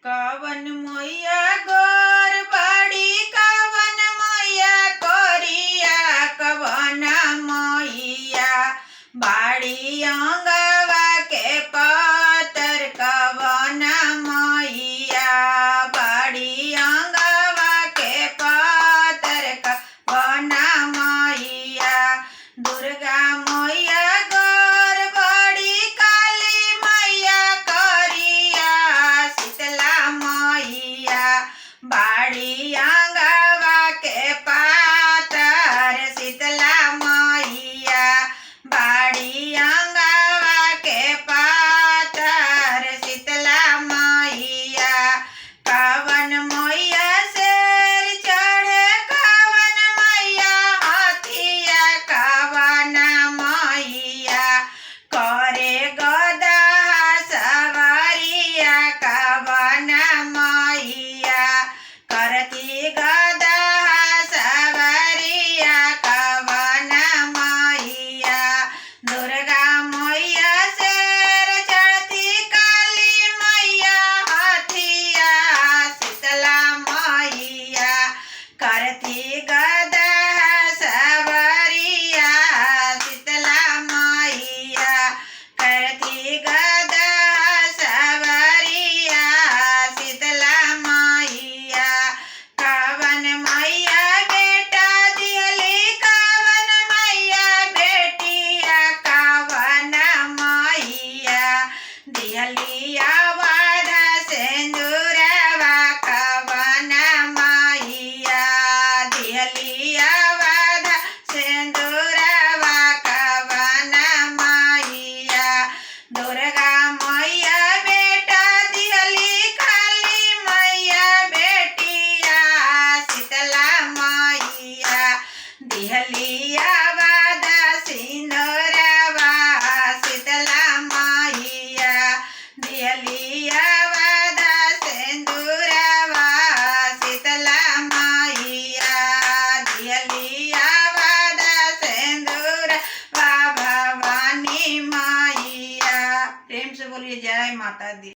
कवन मैया गोर बड़ी कवन मैया कोरिया कवन मैया बाड़ी अंगवा के पतर कवन मैया बाड़ी अंगवा के पतर कवन मैया दुर्गा मैया गोर बड़ी काली मैया कोरिया शीतला मैया बाड़ी अंगवा के पातर शीतला मैया बाड़ी अंगवा के पातर शीतला मैया कवन मैया शेर चढ़े कवन मैया हाथिया कवन मैया करे गदा सवारिया कवन मैया करती गदा सवारिया कवन मैया दुर्गा मैया शेर चढ़ती काली मैया हाथिया शीतला मैया करती गदा सवारिया शीतला मैया करती गदा सवारिया शीतला मैया कवन मैया बेटा दिहली कवन मैया बेटिया कवन मैया दिहली आवाज सिंदूरवा कवन मैया दिहली आवाज सिंदूरवा कवन मैया दुर्गा मैया बेटा दिहली काली मैया बेटिया शीतला मैया दिहली आवाज सिंदूरवा शीतला मैया दिहली आवाज सिंदूरवा शीतला मैया दिहली आवाज सिंदूरवा भवानी मैया। प्रेम से बोलिए जय माता दी।